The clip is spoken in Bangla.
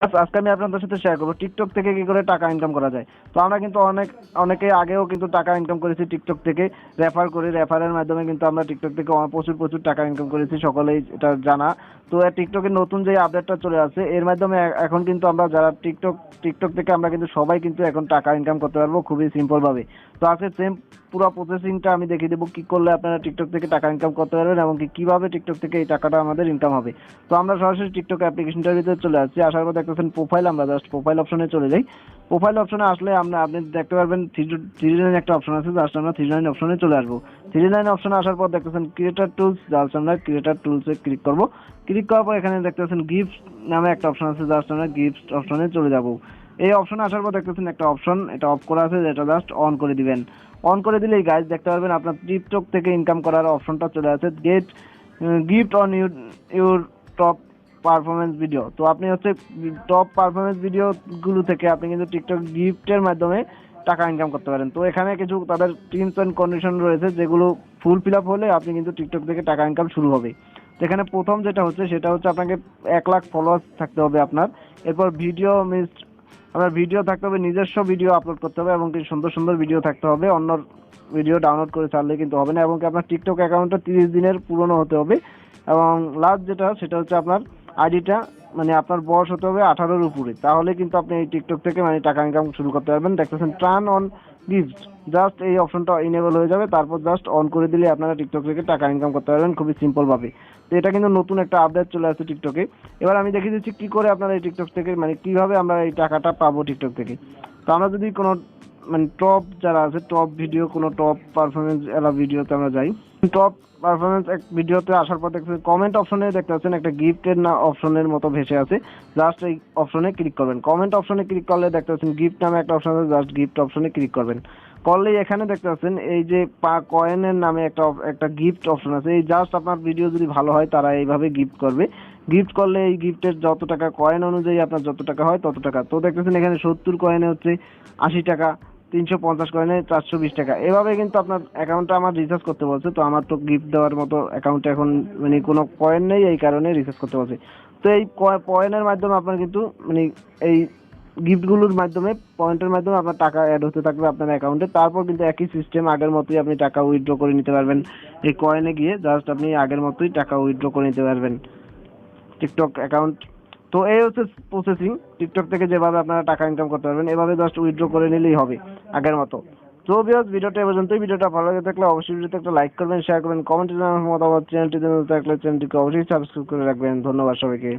আজকে আমি আপনাদের সাথে শেয়ার করবো টিকটক থেকে কি করে টাকা ইনকাম করা যায়। তো আমরা কিন্তু অনেকে আগেও কিন্তু টাকা ইনকাম করেছি টিকটক থেকে, রেফারের মাধ্যমে কিন্তু আমরা টিকটক থেকে প্রচুর প্রচুর টাকা ইনকাম করেছি, সকলেই এটা জানা। তো টিকটকের নতুন যে আপডেটটা চলে আসছে এর মাধ্যমে এখন কিন্তু আমরা যারা টিকটক থেকে আমরা কিন্তু সবাই কিন্তু এখন টাকা ইনকাম করতে পারবো খুবই সিম্পল ভাবে। তো আজকে সেম পুরো প্রসেসিংটা আমি দেখিয়ে দেবো কি করলে আপনারা টিকটক থেকে টাকা ইনকাম করতে পারবেন এবং কিভাবে টিকটক থেকে এই টাকাটা আমাদের ইনকাম হবে। তো আমরা সরাসরি টিকটক অ্যাপ্লিকেশনটার ভিতরে চলে আসছি। আসার পর দেখতেছেন প্রোফাইল, আমরা জাস্ট প্রোফাইল অপশনে চলে যাই। প্রোফাইল অপশনে আসলে আপনি দেখতে পারবেন থ্রি লাইন একটা অপশন আছে, জাস্ট আমরা থ্রি লাইন অপশনে চলে আসবো। থ্রি লাইন অপশনে আসার পর দেখতেছেন ক্রিয়েটার টুলস, জাস্ট আমরা ক্রিয়েটার টুলসে ক্লিক করবো। ক্লিক করার পর এখানে দেখতেছেন গিফট নামে একটা অপশন আছে, জাস্ট আমরা গিফট অপশনে চলে যাব। এই অপশনে আসার পর দেখতেছেন একটা অপশন, এটা অফ করা আছে, যেটা জাস্ট অন করে দিবেন। অন করে দিলেই গাইজ দেখতে পারবেন আপনার টিকটক থেকে ইনকাম করার অপশনটা চলে আসে, get gift on your top performance video. তো আপনি হচ্ছে টপ পারফরমেন্স ভিডিও গুলো থেকে আপনি কিন্তু টিকটক গিফটের মাধ্যমে টাকা ইনকাম করতে পারেন। তো এখানে কিছু তাদের টার্মস এন্ড কন্ডিশন রয়েছে, যেগুলো ফুল আপ হলে আপনি কিন্তু টিকটক থেকে টাকা ইনকাম শুরু হবে। তো এখানে প্রথম যেটা হচ্ছে সেটা হচ্ছে আপনাকে 1 লাখ ফলোয়ার্স থাকতে হবে আপনার। এরপর আপনার ভিডিও থাকতে হবে, নিজস্ব ভিডিও আপলোড করতে হবে এবং কি সুন্দর সুন্দর ভিডিও থাকতে হবে। অন্য ভিডিও ডাউনলোড করে ছাড়লে কিন্তু হবে না, এবং কি আপনার টিকটক অ্যাকাউন্টটা 30 দিনের পুরনো হতে হবে। এবং লাস্ট যেটা সেটা হচ্ছে আপনার আইডিটা, মানে আপনার বয়স হতে হবে 18-র উপরে, তাহলে কিন্তু আপনি এই টিকটক থেকে মানে টাকা ইনকাম শুরু করতে পারবেন। দেখতেছেন টার্ন অন গিফট, জাস্ট এই অপশনটা ইনেবল হয়ে যাবে, তারপর জাস্ট অন করে দিলে আপনারা টিকটক থেকে টাকা ইনকাম করতে পারবেন খুবই সিম্পল ভাবে। তো এটা কিন্তু নতুন একটা আপডেট চলে আসছে টিকটকে। এবার আমি দেখিয়ে দিচ্ছি কি করে আপনারা এই টিকটক থেকে মানে কিভাবে আমরা এই টাকাটা পাবো টিকটক থেকে। তো আমরা যদি কোনো মানে টপ যারা আছে, টপ ভিডিও, কোনো টপ পারফরমেন্স এলা ভিডিওতে আমরা যাই। টপ পারফরমেন্স এক ভিডিওতে আসার পর দেখতে কমেন্ট অপশনে দেখতে পাচ্ছেন একটা গিফটের না অপশনের মতো ভেসে আছে, জাস্ট এই অপশনে ক্লিক করবেন। কমেন্ট অপশনে ক্লিক করলে দেখতে পাচ্ছেন গিফট নামে একটা অপশন আছে, জাস্ট গিফট অপশনে ক্লিক করবেন। করলেই এখানে দেখতে পাচ্ছেন এই যে কয়েনের নামে একটা গিফট অপশন আছে। এই জাস্ট আপনার ভিডিও যদি ভালো হয় তারা এইভাবে গিফট করবে। গিফট করলে এই গিফটের যত টাকা কয়েন অনুযায়ী আপনার যত টাকা হয় তত টাকা। তো দেখতেছেন এখানে 70 কয়েনে হচ্ছে 80 টাকা, 350 কয়েনে 420 টাকা। এভাবে কিন্তু আপনার অ্যাকাউন্টটা আমার রিচার্জ করতে বলছে। তো আমার তো গিফট দেওয়ার মতো অ্যাকাউন্টে এখন মানে কোনো কয়েন নেই, এই কারণে রিচার্জ করতে বলছে। তো এই কয়েনের মাধ্যমে আপনার কিন্তু মানে এই গিফটগুলোর মাধ্যমে, পয়েন্টের মাধ্যমে আপনার টাকা অ্যাড হতে থাকবে আপনার অ্যাকাউন্টে। তারপর কিন্তু একই সিস্টেম আগের মতোই আপনি টাকা উইথড্র করে নিতে পারবেন। এই কয়েনে গিয়ে জাস্ট আপনি আগের মতোই টাকা উইথড্র করে নিতে পারবেন টিকটক অ্যাকাউন্ট। তো এই হচ্ছে প্রসেসিং টিকটক থেকে যেভাবে আপনারা টাকা ইনকাম করতে পারবেন, এভাবে জাস্ট উইথড্র করে নিলেই হবে আগের মতো। তো ভিউয়ার্স, ভিডিওটা এ পর্যন্তই। ভিডিওটা ভালো লাগে থাকলে অবশ্যই ভিডিওতে একটা লাইক করবেন, শেয়ার করবেন, কমেন্টে জানানোর মতামত, চ্যানেলটিতে নতুন থাকলে চ্যানেলটিকে অবশ্যই সাবস্ক্রাইব করে রাখবেন। ধন্যবাদ সবাইকে।